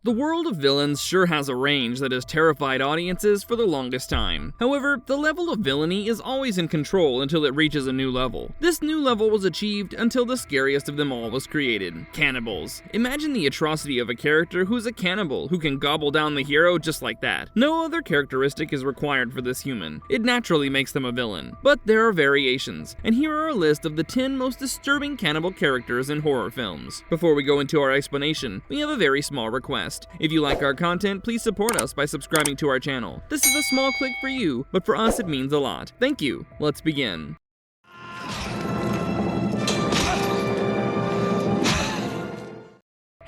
The world of villains sure has a range that has terrified audiences for the longest time. However, the level of villainy is always in control until it reaches a new level. This new level was achieved until the scariest of them all was created: cannibals. Imagine the atrocity of a character who's a cannibal who can gobble down the hero just like that. No other characteristic is required for this human. It naturally makes them a villain. But there are variations, and here are a list of the 10 most disturbing cannibal characters in horror films. Before we go into our explanation, we have a very small request. If you like our content, please support us by subscribing to our channel. This is a small click for you, but for us it means a lot. Thank you. Let's begin.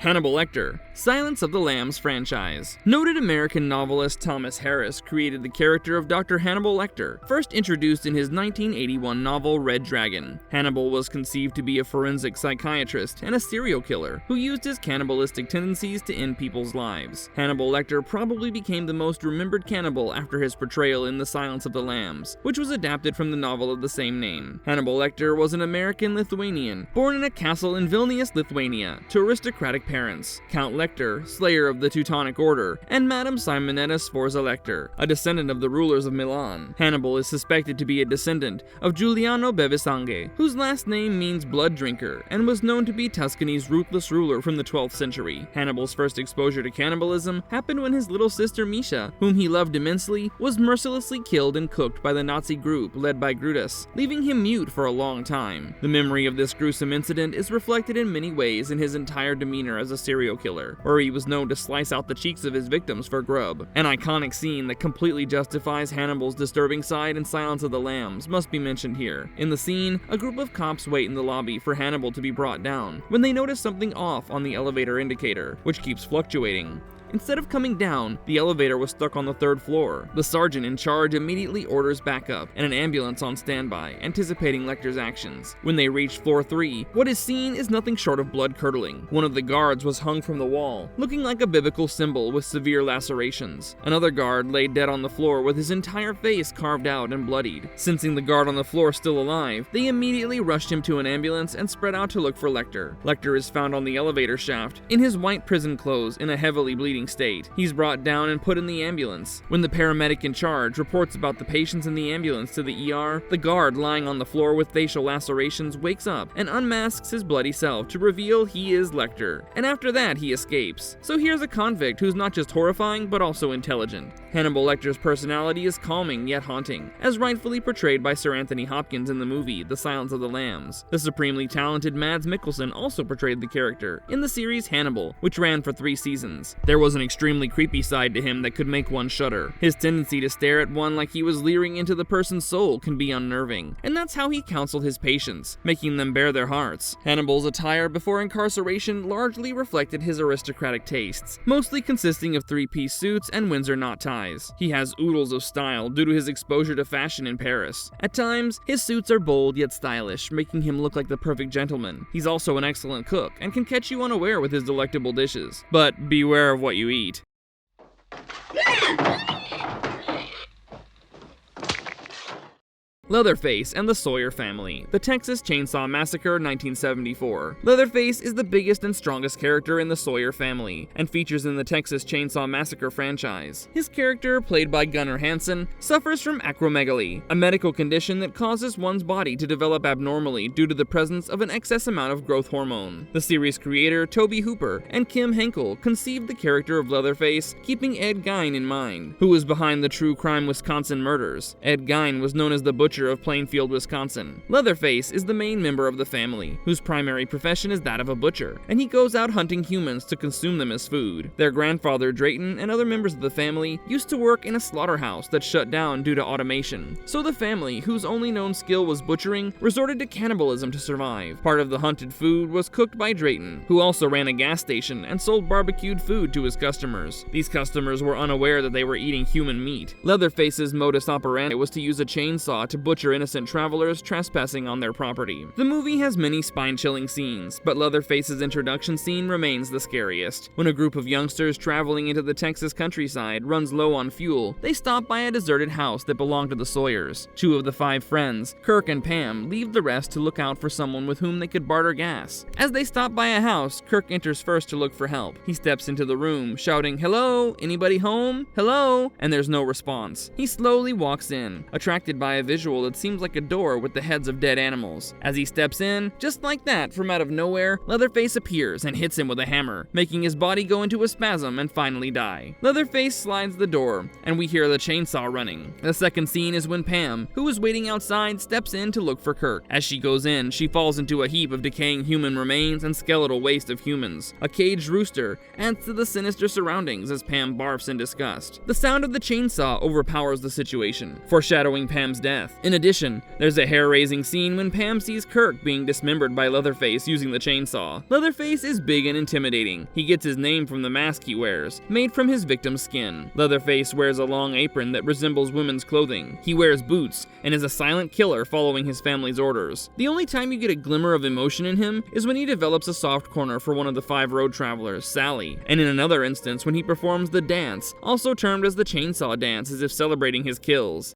Hannibal Lecter, Silence of the Lambs franchise. Noted American novelist Thomas Harris created the character of Dr. Hannibal Lecter, first introduced in his 1981 novel Red Dragon. Hannibal was conceived to be a forensic psychiatrist and a serial killer who used his cannibalistic tendencies to end people's lives. Hannibal Lecter probably became the most remembered cannibal after his portrayal in The Silence of the Lambs, which was adapted from the novel of the same name. Hannibal Lecter was an American Lithuanian, born in a castle in Vilnius, Lithuania, to aristocratic parents: Count Lecter, slayer of the Teutonic Order, and Madame Simonetta Sforza Lecter, a descendant of the rulers of Milan. Hannibal is suspected to be a descendant of Giuliano Bevisange, whose last name means blood drinker, and was known to be Tuscany's ruthless ruler from the 12th century. Hannibal's first exposure to cannibalism happened when his little sister Misha, whom he loved immensely, was mercilessly killed and cooked by the Nazi group led by Brutus, leaving him mute for a long time. The memory of this gruesome incident is reflected in many ways in his entire demeanor as a serial killer, where he was known to slice out the cheeks of his victims for grub. An iconic scene that completely justifies Hannibal's disturbing side in Silence of the Lambs must be mentioned here. In the scene, a group of cops wait in the lobby for Hannibal to be brought down, when they notice something off on the elevator indicator, which keeps fluctuating. Instead of coming down, the elevator was stuck on the 3rd floor. The sergeant in charge immediately orders backup and an ambulance on standby, anticipating Lecter's actions. When they reach floor 3, what is seen is nothing short of blood-curdling. One of the guards was hung from the wall, looking like a biblical symbol with severe lacerations. Another guard lay dead on the floor with his entire face carved out and bloodied. Sensing the guard on the floor still alive, they immediately rushed him to an ambulance and spread out to look for Lecter. Lecter is found on the elevator shaft, in his white prison clothes in a heavily bleeding state. He's brought down and put in the ambulance. When the paramedic in charge reports about the patients in the ambulance to the ER, the guard lying on the floor with facial lacerations wakes up and unmasks his bloody self to reveal he is Lecter. And after that, he escapes. So here's a convict who's not just horrifying, but also intelligent. Hannibal Lecter's personality is calming yet haunting, as rightfully portrayed by Sir Anthony Hopkins in the movie The Silence of the Lambs. The supremely talented Mads Mikkelsen also portrayed the character in the series Hannibal, which ran for 3 seasons. There was an extremely creepy side to him that could make one shudder. His tendency to stare at one like he was leering into the person's soul can be unnerving, and that's how he counseled his patients, making them bare their hearts. Hannibal's attire before incarceration largely reflected his aristocratic tastes, mostly consisting of 3-piece suits and Windsor knot ties. He has oodles of style due to his exposure to fashion in Paris. At times, his suits are bold yet stylish, making him look like the perfect gentleman. He's also an excellent cook and can catch you unaware with his delectable dishes. But beware of what you eat. Leatherface and the Sawyer Family, The Texas Chainsaw Massacre 1974. Leatherface is the biggest and strongest character in the Sawyer family, and features in the Texas Chainsaw Massacre franchise. His character, played by Gunnar Hansen, suffers from acromegaly, a medical condition that causes one's body to develop abnormally due to the presence of an excess amount of growth hormone. The series creator, Toby Hooper, and Kim Henkel conceived the character of Leatherface, keeping Ed Gein in mind, who was behind the true crime Wisconsin murders. Ed Gein was known as the Butcher of Plainfield, Wisconsin. Leatherface is the main member of the family, whose primary profession is that of a butcher, and he goes out hunting humans to consume them as food. Their grandfather, Drayton, and other members of the family used to work in a slaughterhouse that shut down due to automation. So the family, whose only known skill was butchering, resorted to cannibalism to survive. Part of the hunted food was cooked by Drayton, who also ran a gas station and sold barbecued food to his customers. These customers were unaware that they were eating human meat. Leatherface's modus operandi was to use a chainsaw to butcher innocent travelers trespassing on their property. The movie has many spine-chilling scenes, but Leatherface's introduction scene remains the scariest. When a group of youngsters traveling into the Texas countryside runs low on fuel, they stop by a deserted house that belonged to the Sawyers. 2 of the 5 friends, Kirk and Pam, leave the rest to look out for someone with whom they could barter gas. As they stop by a house, Kirk enters first to look for help. He steps into the room, shouting, "Hello? Anybody home? Hello?" And there's no response. He slowly walks in, attracted by a visual that seems like a door with the heads of dead animals. As he steps in, just like that, from out of nowhere, Leatherface appears and hits him with a hammer, making his body go into a spasm and finally die. Leatherface slides the door, and we hear the chainsaw running. The second scene is when Pam, who is waiting outside, steps in to look for Kirk. As she goes in, she falls into a heap of decaying human remains and skeletal waste of humans. A caged rooster adds to the sinister surroundings as Pam barfs in disgust. The sound of the chainsaw overpowers the situation, foreshadowing Pam's death. In addition, there's a hair-raising scene when Pam sees Kirk being dismembered by Leatherface using the chainsaw. Leatherface is big and intimidating. He gets his name from the mask he wears, made from his victim's skin. Leatherface wears a long apron that resembles women's clothing. He wears boots and is a silent killer following his family's orders. The only time you get a glimmer of emotion in him is when he develops a soft corner for one of the 5 road travelers, Sally, and in another instance when he performs the dance, also termed as the chainsaw dance, as if celebrating his kills.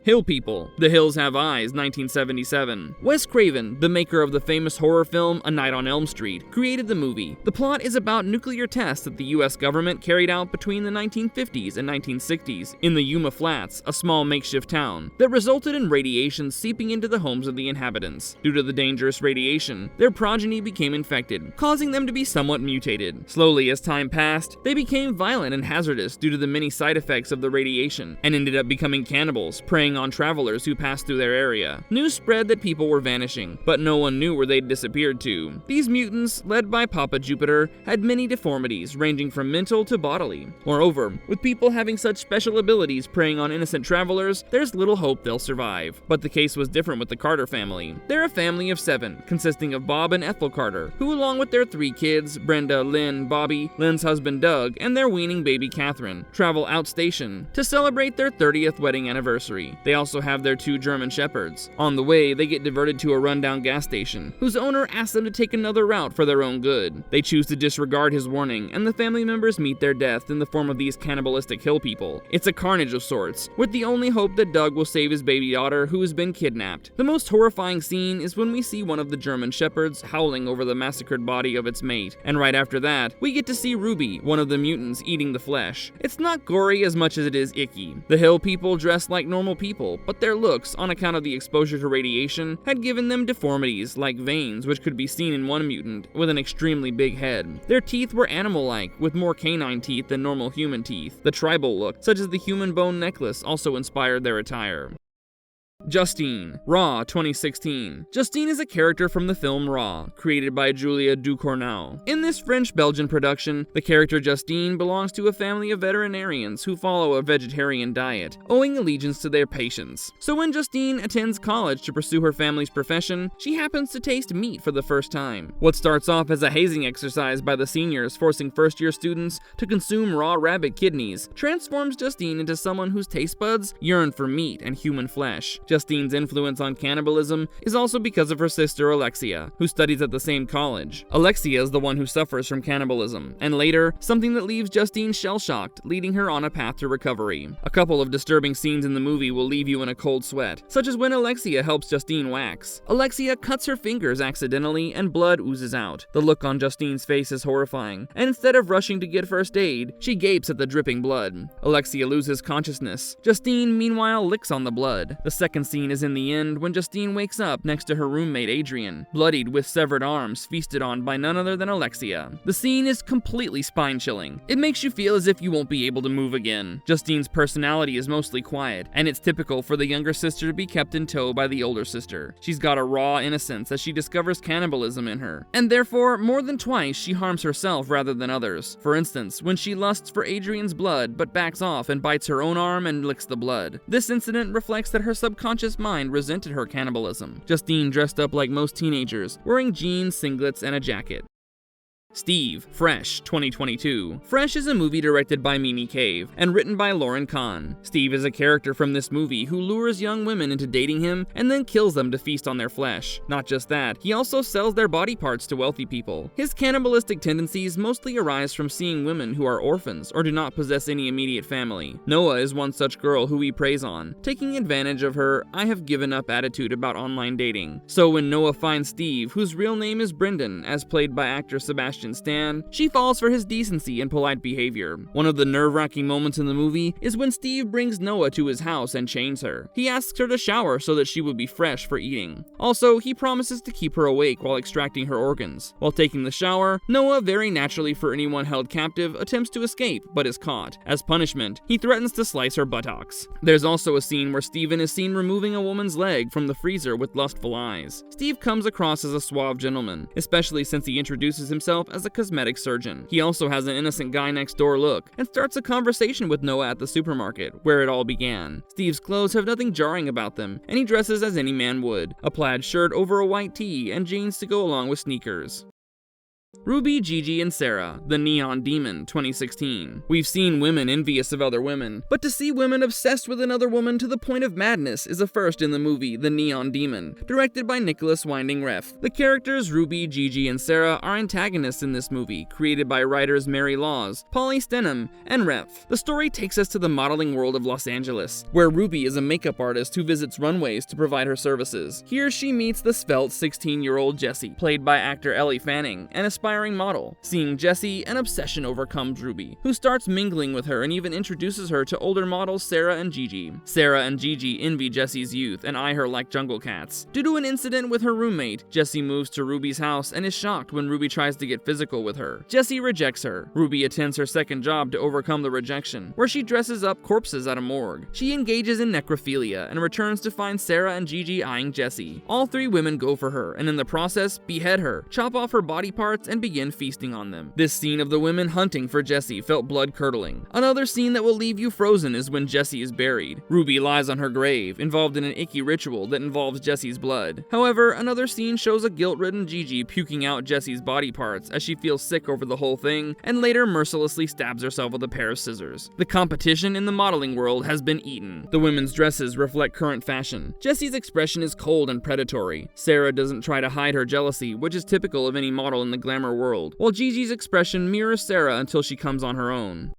Hill People. The Hills Have Eyes, 1977. Wes Craven, the maker of the famous horror film A Night on Elm Street, created the movie. The plot is about nuclear tests that the US government carried out between the 1950s and 1960s in the Yuma Flats, a small makeshift town, that resulted in radiation seeping into the homes of the inhabitants. Due to the dangerous radiation, their progeny became infected, causing them to be somewhat mutated. Slowly, as time passed, they became violent and hazardous due to the many side effects of the radiation, and ended up becoming cannibals, preying on travelers who passed through their area. News spread that people were vanishing, but no one knew where they'd disappeared to. These mutants, led by Papa Jupiter, had many deformities, ranging from mental to bodily. Moreover, with people having such special abilities preying on innocent travelers, there's little hope they'll survive. But the case was different with the Carter family. They're a family of 7, consisting of Bob and Ethel Carter, who along with their 3 kids, Brenda, Lynn, Bobby, Lynn's husband Doug, and their weaning baby Catherine, travel outstation to celebrate their 30th wedding anniversary. They also have their 2 German shepherds. On the way, they get diverted to a rundown gas station, whose owner asks them to take another route for their own good. They choose to disregard his warning, and the family members meet their death in the form of these cannibalistic hill people. It's a carnage of sorts, with the only hope that Doug will save his baby daughter, who has been kidnapped. The most horrifying scene is when we see one of the German shepherds howling over the massacred body of its mate, and right after that, we get to see Ruby, one of the mutants, eating the flesh. It's not gory as much as it is icky. The hill people dress like normal people, but their looks, on account of the exposure to radiation, had given them deformities like veins, which could be seen in one mutant with an extremely big head. Their teeth were animal-like, with more canine teeth than normal human teeth. The tribal look, such as the human bone necklace, also inspired their attire. Justine. Raw, 2016. Justine is a character from the film Raw, created by Julia Ducournau. In this French-Belgian production, the character Justine belongs to a family of veterinarians who follow a vegetarian diet, owing allegiance to their patients. So when Justine attends college to pursue her family's profession, she happens to taste meat for the first time. What starts off as a hazing exercise by the seniors forcing first-year students to consume raw rabbit kidneys transforms Justine into someone whose taste buds yearn for meat and human flesh. Justine's influence on cannibalism is also because of her sister Alexia, who studies at the same college. Alexia is the one who suffers from cannibalism, and later, something that leaves Justine shell-shocked, leading her on a path to recovery. A couple of disturbing scenes in the movie will leave you in a cold sweat, such as when Alexia helps Justine wax. Alexia cuts her fingers accidentally and blood oozes out. The look on Justine's face is horrifying, and instead of rushing to get first aid, she gapes at the dripping blood. Alexia loses consciousness. Justine, meanwhile, licks on the blood. The second scene is in the end when Justine wakes up next to her roommate Adrian, bloodied with severed arms feasted on by none other than Alexia. The scene is completely spine-chilling. It makes you feel as if you won't be able to move again. Justine's personality is mostly quiet, and it's typical for the younger sister to be kept in tow by the older sister. She's got a raw innocence as she discovers cannibalism in her, and therefore, more than twice, she harms herself rather than others. For instance, when she lusts for Adrian's blood but backs off and bites her own arm and licks the blood. This incident reflects that her subconscious mind resented her cannibalism. Justine dressed up like most teenagers, wearing jeans, singlets, and a jacket. Steve, Fresh, 2022. Fresh is a movie directed by Mimi Cave and written by Lauren Kahn. Steve is a character from this movie who lures young women into dating him and then kills them to feast on their flesh. Not just that, he also sells their body parts to wealthy people. His cannibalistic tendencies mostly arise from seeing women who are orphans or do not possess any immediate family. Noah is one such girl who he preys on, taking advantage of her "I have given up" attitude about online dating. So when Noah finds Steve, whose real name is Brendan, as played by actor Sebastian Stan, she falls for his decency and polite behavior. One of the nerve-wracking moments in the movie is when Steve brings Noah to his house and chains her. He asks her to shower so that she would be fresh for eating. Also, he promises to keep her awake while extracting her organs. While taking the shower, Noah, very naturally for anyone held captive, attempts to escape, but is caught. As punishment, he threatens to slice her buttocks. There's also a scene where Steven is seen removing a woman's leg from the freezer with lustful eyes. Steve comes across as a suave gentleman, especially since he introduces himself as a cosmetic surgeon. He also has an innocent guy next door look and starts a conversation with Noah at the supermarket, where it all began. Steve's clothes have nothing jarring about them, and he dresses as any man would, a plaid shirt over a white tee and jeans to go along with sneakers. Ruby, Gigi, and Sarah, the Neon Demon, 2016. We've seen women envious of other women, but to see women obsessed with another woman to the point of madness is a first in the movie The Neon Demon, directed by Nicholas Winding Refn. The characters Ruby, Gigi, and Sarah are antagonists in this movie, created by writers Mary Laws, Polly Stenham, and Refn. The story takes us to the modeling world of Los Angeles, where Ruby is a makeup artist who visits runways to provide her services. Here she meets the svelte 16-year-old Jessie, played by actor Ellie Fanning, an aspiring model. Seeing Jessie, an obsession overcomes Ruby, who starts mingling with her and even introduces her to older models Sarah and Gigi. Sarah and Gigi envy Jessie's youth and eye her like jungle cats. Due to an incident with her roommate, Jessie moves to Ruby's house and is shocked when Ruby tries to get physical with her. Jessie rejects her. Ruby attends her second job to overcome the rejection, where she dresses up corpses at a morgue. She engages in necrophilia and returns to find Sarah and Gigi eyeing Jessie. All three women go for her and in the process behead her, chop off her body parts, and begin feasting on them. This scene of the women hunting for Jessie felt blood-curdling. Another scene that will leave you frozen is when Jessie is buried. Ruby lies on her grave, involved in an icky ritual that involves Jessie's blood. However, another scene shows a guilt-ridden Gigi puking out Jessie's body parts as she feels sick over the whole thing, and later mercilessly stabs herself with a pair of scissors. The competition in the modeling world has been eaten. The women's dresses reflect current fashion. Jessie's expression is cold and predatory. Sarah doesn't try to hide her jealousy, which is typical of any model in the glamour world, while Gigi's expression mirrors Sarah until she comes on her own.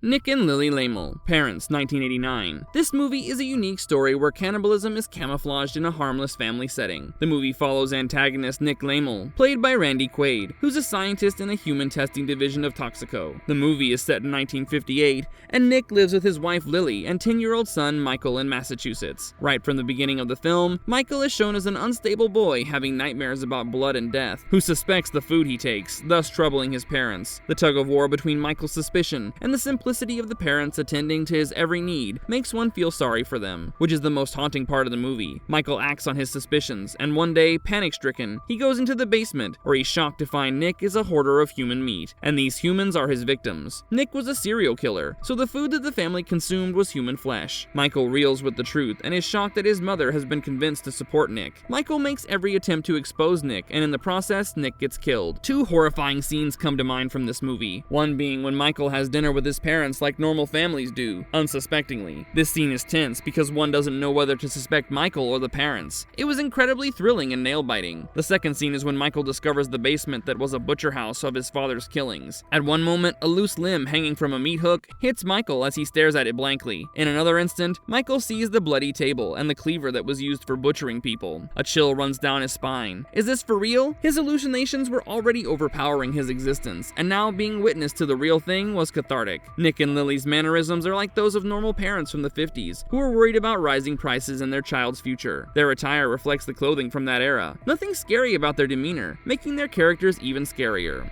Nick and Lily Laemle, Parents, 1989. This movie is a unique story where cannibalism is camouflaged in a harmless family setting. The movie follows antagonist Nick Laemle, played by Randy Quaid, who's a scientist in the human testing division of Toxico. The movie is set in 1958, and Nick lives with his wife Lily and 10-year-old son Michael in Massachusetts. Right from the beginning of the film, Michael is shown as an unstable boy having nightmares about blood and death, who suspects the food he takes, thus troubling his parents. The tug-of-war between Michael's suspicion and the simplicity of the parents attending to his every need makes one feel sorry for them, which is the most haunting part of the movie. Michael acts on his suspicions, and one day, panic-stricken, he goes into the basement, where he's shocked to find Nick is a hoarder of human meat, and these humans are his victims. Nick was a serial killer, so the food that the family consumed was human flesh. Michael reels with the truth, and is shocked that his mother has been convinced to support Nick. Michael makes every attempt to expose Nick, and in the process, Nick gets killed. Two horrifying scenes come to mind from this movie, one being when Michael has dinner with his parents like normal families do, unsuspectingly. This scene is tense because one doesn't know whether to suspect Michael or the parents. It was incredibly thrilling and nail-biting. The second scene is when Michael discovers the basement that was a butcher house of his father's killings. At one moment, a loose limb hanging from a meat hook hits Michael as he stares at it blankly. In another instant, Michael sees the bloody table and the cleaver that was used for butchering people. A chill runs down his spine. Is this for real? His hallucinations were already overpowering his existence, and now being witness to the real thing was cathartic. Nick and Lily's mannerisms are like those of normal parents from the 50s, who are worried about rising prices in their child's future. Their attire reflects the clothing from that era. Nothing scary about their demeanor, making their characters even scarier.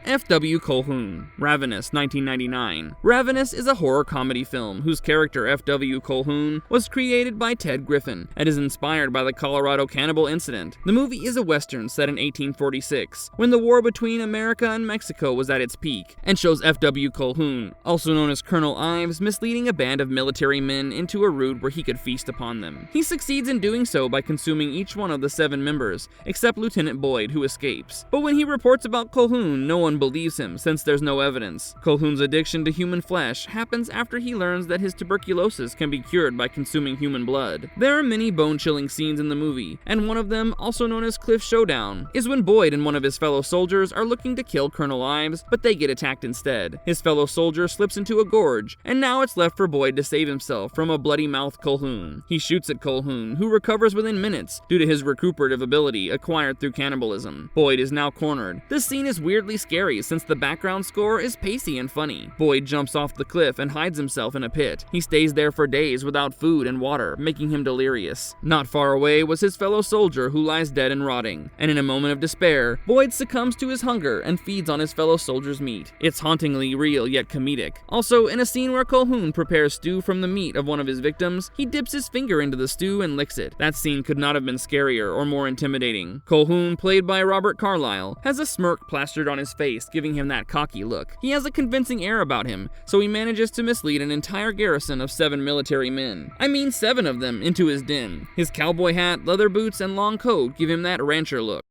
F.W. Colqhoun, Ravenous, 1999. Ravenous is a horror comedy film whose character F.W. Colqhoun was created by Ted Griffin and is inspired by the Colorado Cannibal incident. The movie is a western set in 1846, when the war between America and Mexico was at its peak, and shows F.W. Colqhoun, also known as Colonel Ives, misleading a band of military men into a route where he could feast upon them. He succeeds in doing so by consuming each one of the 7 members, except Lieutenant Boyd, who escapes. But when he reports about Colqhoun, no one believes him since there's no evidence. Colqhoun's addiction to human flesh happens after he learns that his tuberculosis can be cured by consuming human blood. There are many bone-chilling scenes in the movie, and one of them, also known as Cliff Showdown, is when Boyd and one of his fellow soldiers are looking to kill Colonel Ives, but they get attacked instead. His fellow soldier slips into a gorge, and now it's left for Boyd to save himself from a bloody-mouthed Colqhoun. He shoots at Colqhoun, who recovers within minutes due to his recuperative ability acquired through cannibalism. Boyd is now cornered. This scene is weirdly scary since the background score is pacey and funny. Boyd jumps off the cliff and hides himself in a pit. He stays there for days without food and water, making him delirious. Not far away was his fellow soldier who lies dead and rotting, and in a moment of despair, Boyd succumbs to his hunger and feeds on his fellow soldier's meat. It's hauntingly real yet comedic. Also, in a scene where Colqhoun prepares stew from the meat of one of his victims, he dips his finger into the stew and licks it. That scene could not have been scarier or more intimidating. Colqhoun, played by Robert Carlyle, has a smirk plastered on his face, giving him that cocky look. He has a convincing air about him, so he manages to mislead an entire garrison of 7 military men. I mean 7 of them into his den. His cowboy hat, leather boots, and long coat give him that rancher look.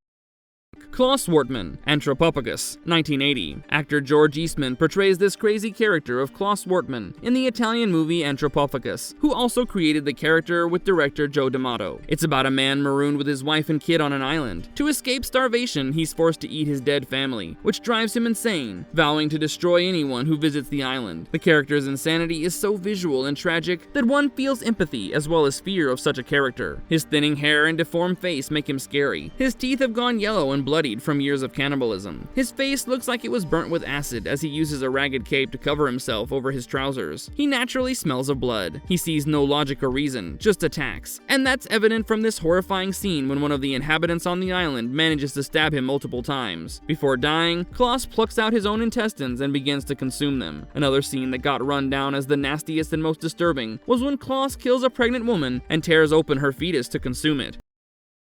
Claus Wartman, Anthropophagus, 1980. Actor George Eastman portrays this crazy character of Claus Wartman in the Italian movie Anthropophagus, who also created the character with director Joe D'Amato. It's about a man marooned with his wife and kid on an island. To escape starvation, he's forced to eat his dead family, which drives him insane, vowing to destroy anyone who visits the island. The character's insanity is so visual and tragic that one feels empathy as well as fear of such a character. His thinning hair and deformed face make him scary. His teeth have gone yellow and bloodied from years of cannibalism. His face looks like it was burnt with acid as he uses a ragged cape to cover himself over his trousers. He naturally smells of blood. He sees no logic or reason, just attacks. And that's evident from this horrifying scene when one of the inhabitants on the island manages to stab him multiple times. Before dying, Claus plucks out his own intestines and begins to consume them. Another scene that got run down as the nastiest and most disturbing was when Claus kills a pregnant woman and tears open her fetus to consume it.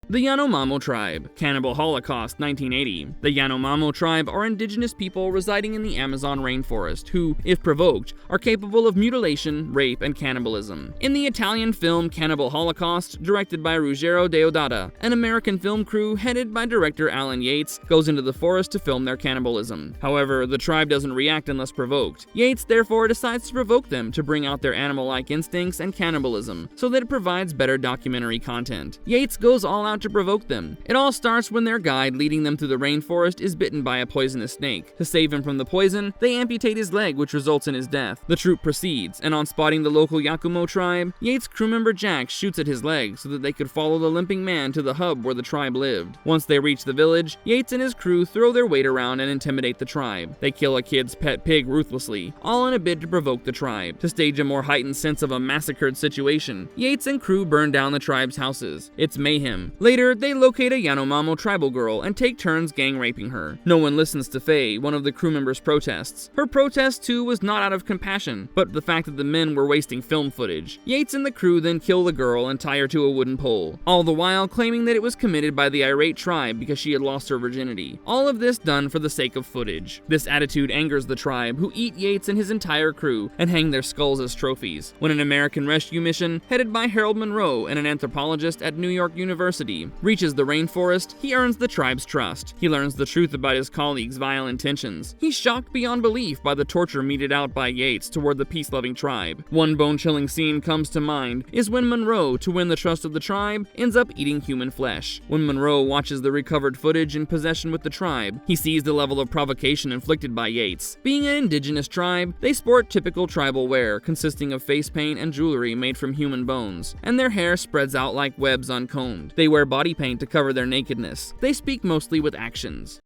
The Yanomamo Tribe, Cannibal Holocaust, 1980. The Yanomamo Tribe are indigenous people residing in the Amazon rainforest who, if provoked, are capable of mutilation, rape, and cannibalism. In the Italian film Cannibal Holocaust, directed by Ruggero Deodato, an American film crew headed by director Alan Yates goes into the forest to film their cannibalism. However, the tribe doesn't react unless provoked. Yates therefore decides to provoke them to bring out their animal-like instincts and cannibalism, so that it provides better documentary content. Yates goes all out to provoke them. It all starts when their guide leading them through the rainforest is bitten by a poisonous snake. To save him from the poison, they amputate his leg, which results in his death. The troop proceeds, and on spotting the local Yanomamo tribe, Yates' crew member Jack shoots at his leg so that they could follow the limping man to the hub where the tribe lived. Once they reach the village, Yates and his crew throw their weight around and intimidate the tribe. They kill a kid's pet pig ruthlessly, all in a bid to provoke the tribe. To stage a more heightened sense of a massacred situation, Yates and crew burn down the tribe's houses. It's mayhem. Later, they locate a Yanomamo tribal girl and take turns gang raping her. No one listens to Faye, one of the crew members' protests. Her protest, too, was not out of compassion, but the fact that the men were wasting film footage. Yates and the crew then kill the girl and tie her to a wooden pole, all the while claiming that it was committed by the irate tribe because she had lost her virginity. All of this done for the sake of footage. This attitude angers the tribe, who eat Yates and his entire crew and hang their skulls as trophies. When an American rescue mission, headed by Harold Monroe and an anthropologist at New York University, reaches the rainforest, he earns the tribe's trust. He learns the truth about his colleagues' vile intentions. He's shocked beyond belief by the torture meted out by Yates toward the peace-loving tribe. One bone-chilling scene comes to mind is when Monroe, to win the trust of the tribe, ends up eating human flesh. When Monroe watches the recovered footage in possession with the tribe, he sees the level of provocation inflicted by Yates. Being an indigenous tribe, they sport typical tribal wear consisting of face paint and jewelry made from human bones, and their hair spreads out like webs uncombed. They wear body paint to cover their nakedness. They speak mostly with actions.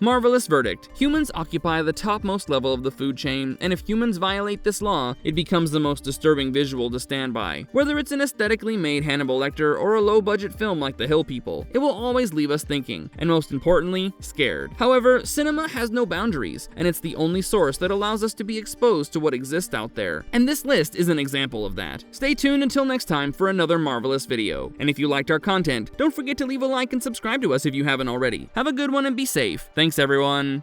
Marvelous verdict. Humans occupy the topmost level of the food chain, and if humans violate this law, it becomes the most disturbing visual to stand by. Whether it's an aesthetically made Hannibal Lecter or a low-budget film like The Hill People, it will always leave us thinking, and most importantly, scared. However, cinema has no boundaries, and it's the only source that allows us to be exposed to what exists out there. And this list is an example of that. Stay tuned until next time for another marvelous video. And if you liked our content, don't forget to leave a like and subscribe to us if you haven't already. Have a good one and be safe. Thanks everyone.